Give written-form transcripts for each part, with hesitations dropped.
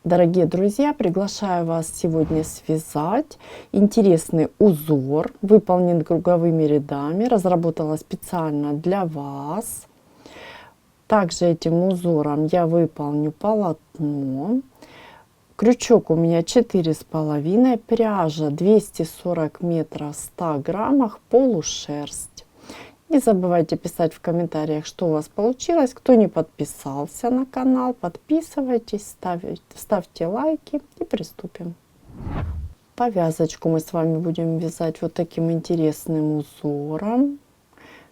Дорогие друзья, приглашаю вас сегодня связать интересный узор, выполнен круговыми рядами, разработала специально для вас. Также этим узором я выполню полотно. Крючок у меня 4,5, пряжа 240 метров, 100 граммах, полушерсть. Не забывайте писать в комментариях, что у вас получилось. Кто не подписался на канал, подписывайтесь, ставьте лайки и приступим. Повязочку мы с вами будем вязать вот таким интересным узором,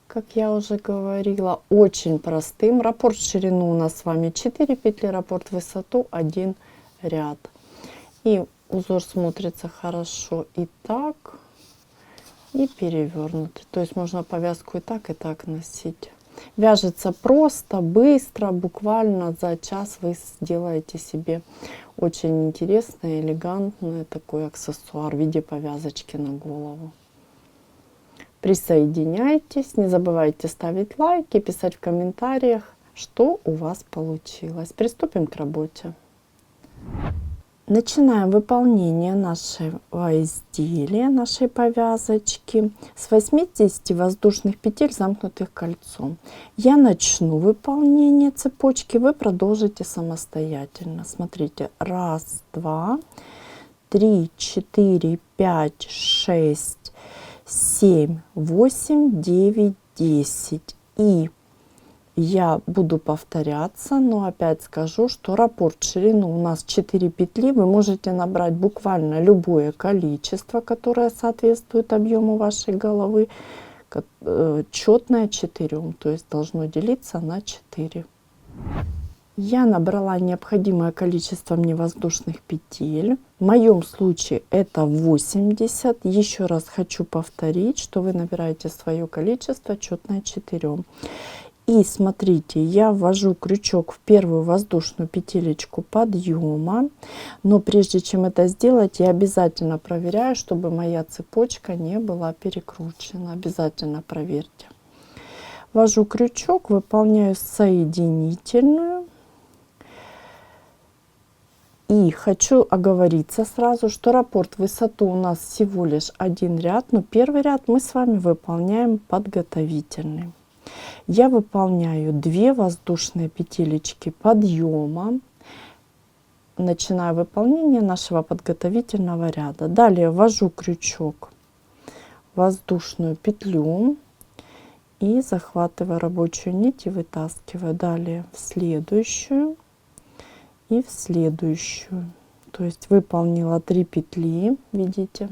как я уже говорила, очень простым. Раппорт в ширину у нас с вами 4 петли, раппорт в высоту 1 ряд. И узор смотрится хорошо и так, и перевернутый. То есть можно повязку и так носить. Вяжется просто, быстро, буквально за час вы сделаете себе очень интересный, элегантный такой аксессуар в виде повязочки на голову. Присоединяйтесь, не забывайте ставить лайки, писать в комментариях, что у вас получилось. Приступим к работе. Начинаем выполнение нашего изделия, нашей повязочки с 80 воздушных петель, замкнутых кольцом. Я начну выполнение цепочки, вы продолжите самостоятельно. Смотрите, 1, 2, 3, 4, 5, 6, 7, 8, 9, 10. И я буду повторяться, но опять скажу, что раппорт в ширину у нас 4 петли. Вы можете набрать буквально любое количество, которое соответствует объему вашей головы. Четное 4, то есть должно делиться на 4. Я набрала необходимое количество мне воздушных петель. В моем случае это 80. Еще раз хочу повторить, что вы набираете свое количество четное 4. И смотрите, я ввожу крючок в первую воздушную петелечку подъема, но прежде чем это сделать, я обязательно проверяю, чтобы моя цепочка не была перекручена. Обязательно проверьте. Ввожу крючок, выполняю соединительную. И хочу оговориться сразу, что раппорт в высоту у нас всего лишь 1 ряд, но первый ряд мы с вами выполняем подготовительный. Я выполняю 2 воздушные петелечки подъема, начинаю выполнение нашего подготовительного ряда. Далее ввожу крючок в воздушную петлю и захватываю рабочую нить и вытаскиваю. Далее в следующую и в следующую. То есть выполнила 3 петли, видите?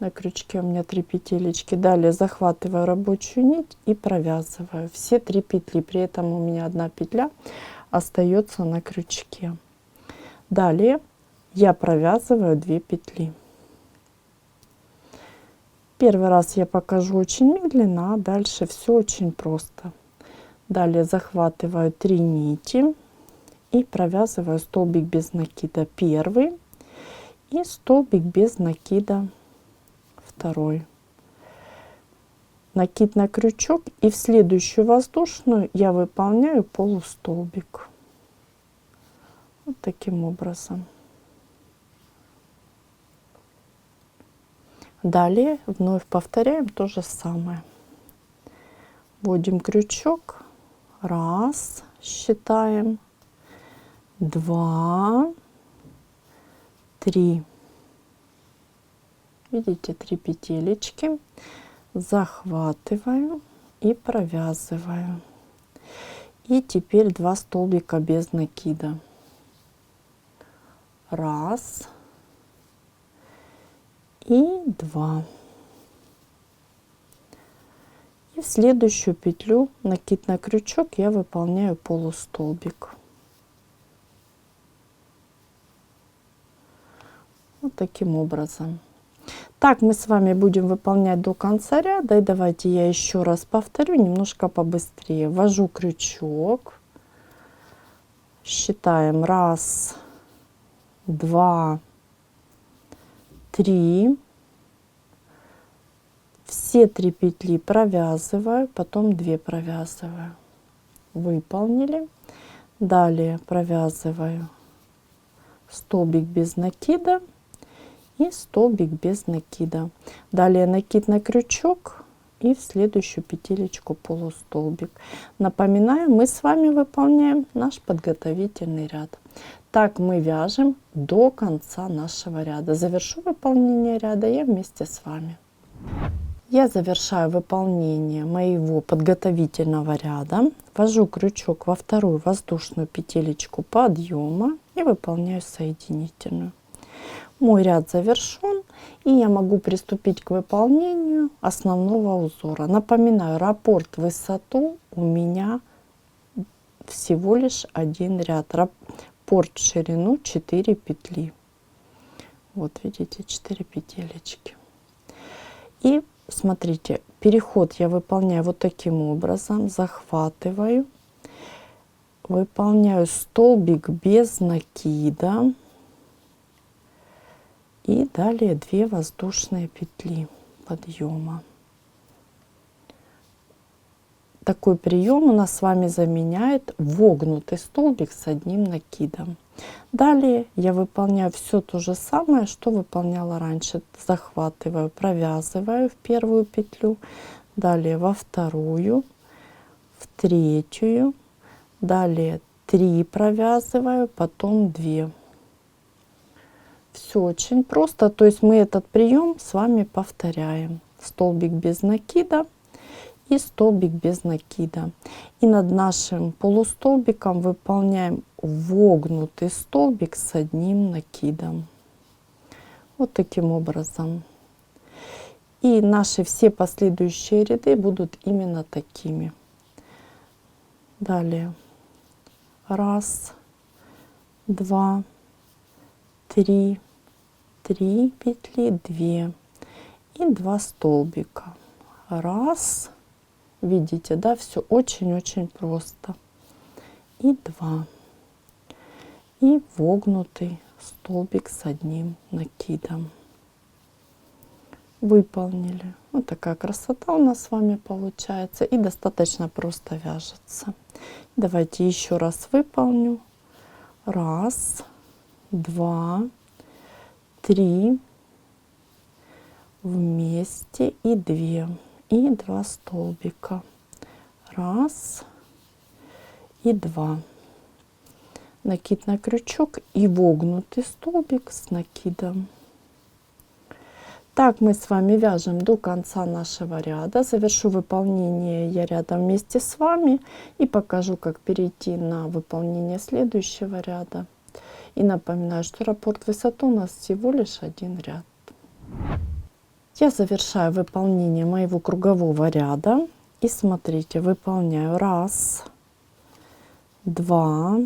На крючке у меня 3 петелечки. Далее захватываю рабочую нить и провязываю все 3 петли. При этом у меня 1 петля остается на крючке. Далее я провязываю 2 петли. Первый раз я покажу очень медленно, а дальше все очень просто. Далее захватываю 3 нити и провязываю столбик без накида первый и столбик без накида второй. Накид на крючок, и в следующую воздушную я выполняю полустолбик. Вот таким образом. Далее вновь повторяем то же самое. Вводим крючок. 1, считаем. 2, 3. Видите, 3 петелечки. Захватываю и провязываю. И теперь 2 столбика без накида. 1 и 2. И в следующую петлю накид на крючок я выполняю полустолбик. Вот таким образом. Так мы с вами будем выполнять до конца ряда. И давайте я еще раз повторю немножко побыстрее. Ввожу крючок, считаем 1, 2, 3. Все 3 петли провязываю, потом 2 провязываю. Выполнили. Далее провязываю столбик без накида и столбик без накида. Далее накид на крючок и в следующую петелечку полустолбик. Напоминаю, мы с вами выполняем наш подготовительный ряд. Так мы вяжем до конца нашего ряда. Завершу выполнение ряда я вместе с вами. Я завершаю выполнение моего подготовительного ряда, ввожу крючок во вторую воздушную петелечку подъема и выполняю соединительную. Мой ряд завершен, и я могу приступить к выполнению основного узора. Напоминаю, раппорт высоту у меня всего лишь один ряд. Раппорт в ширину 4 петли. Вот видите, 4 петелечки. И смотрите, переход я выполняю вот таким образом. Захватываю, выполняю столбик без накида. И далее 2 воздушные петли подъема. Такой прием у нас с вами заменяет вогнутый столбик с одним накидом. Далее я выполняю все то же самое, что выполняла раньше. Захватываю, провязываю в первую петлю, далее во вторую, в третью, далее 3 провязываю, потом 2. Все очень просто, то есть мы этот прием с вами повторяем. Столбик без накида и столбик без накида. И над нашим полустолбиком выполняем вогнутый столбик с одним накидом. Вот таким образом. И наши все последующие ряды будут именно такими. Далее 1, 2, 3, 3 петли, 2 и 2 столбика. 1, видите, да, все очень-очень просто. И 2. И вогнутый столбик с одним накидом. Выполнили. Вот такая красота у нас с вами получается. И достаточно просто вяжется. Давайте еще раз выполню. 1, 2, 3 вместе и 2 и 2 столбика. 1 и 2. Накид на крючок и вогнутый столбик с накидом. Так мы с вами вяжем до конца нашего ряда. Завершу выполнение я ряда вместе с вами и покажу, как перейти на выполнение следующего ряда. И напоминаю, что раппорт высоту у нас всего лишь один ряд. Я завершаю выполнение моего кругового ряда. И смотрите, выполняю 1, 2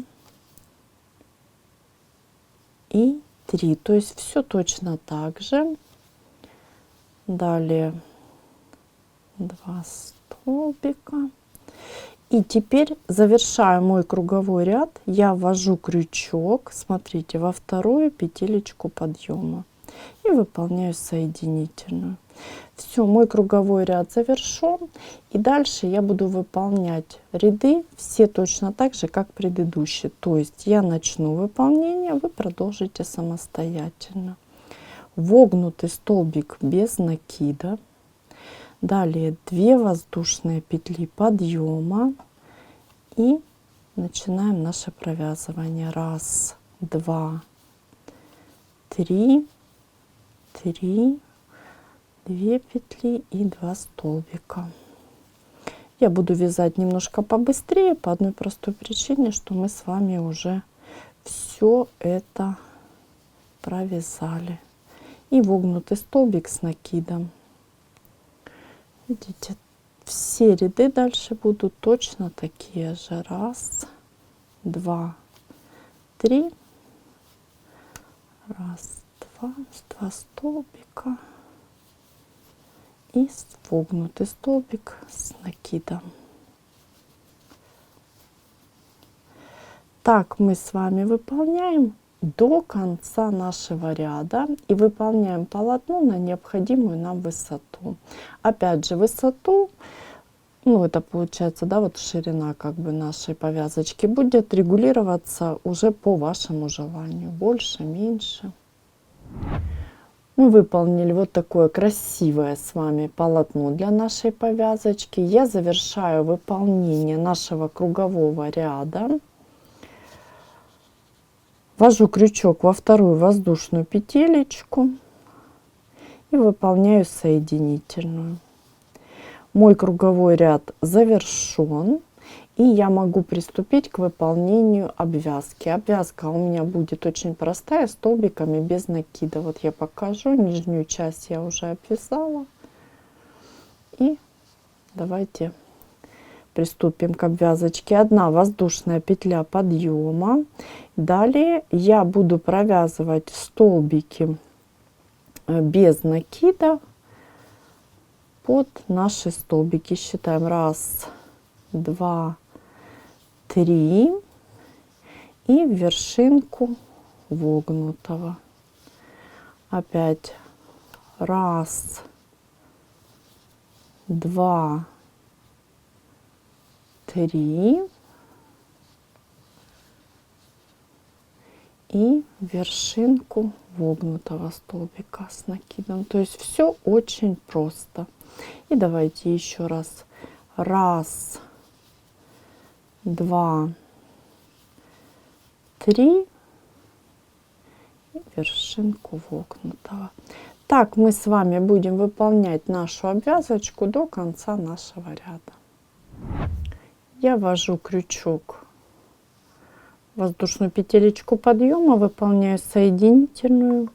и 3. То есть все точно так же. Далее 2 столбика. И теперь завершаю мой круговой ряд. Я ввожу крючок, смотрите, во вторую петелечку подъема и выполняю соединительную. Все, мой круговой ряд завершен. И дальше я буду выполнять ряды все точно так же, как предыдущие. То есть я начну выполнение, вы продолжите самостоятельно. Вогнутый столбик без накида. Далее 2 воздушные петли подъема и начинаем наше провязывание. 1, 2, 3, 3, 2 петли и 2 столбика. Я буду вязать немножко побыстрее по одной простой причине, что мы с вами уже все это провязали. И вогнутый столбик с накидом. Видите, все ряды дальше будут точно такие же. 1, 2, 3. 1, 2, 2 столбика. И вогнутый столбик с накидом. Так мы с вами выполняем до конца нашего ряда и выполняем полотно на необходимую нам высоту. Опять же, высоту Ну, это получается, да, вот ширина как бы нашей повязочки будет регулироваться уже по вашему желанию. Больше, меньше. Мы выполнили вот такое красивое с вами полотно для нашей повязочки. Я завершаю выполнение нашего кругового ряда. Ввожу крючок во вторую воздушную петелечку и выполняю соединительную. Мой круговой ряд завершен, и я могу приступить к выполнению обвязки. Обвязка у меня будет очень простая, столбиками без накида. Вот я покажу, нижнюю часть я уже обвязала. И давайте приступим к обвязочке. 1 воздушная петля подъема. Далее я буду провязывать столбики без накида под наши столбики. Считаем 1, 2, 3 и в вершинку вогнутого. Опять 1, 2, 3 и вершинку вогнутого столбика с накидом. То есть все очень просто. И давайте еще раз. 1, 2, 3 и вершинку вогнутого. Так мы с вами будем выполнять нашу обвязочку до конца нашего ряда. Я ввожу крючок в воздушную петелечку подъема, выполняю соединительную.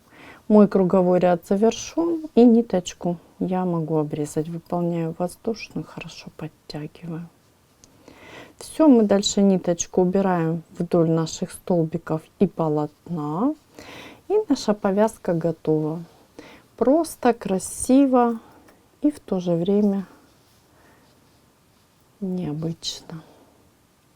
Мой круговой ряд завершен, и ниточку я могу обрезать. Выполняю воздушную, хорошо подтягиваю. Все, мы дальше ниточку убираем вдоль наших столбиков и полотна, и наша повязка готова. Просто, красиво и в то же время необычно.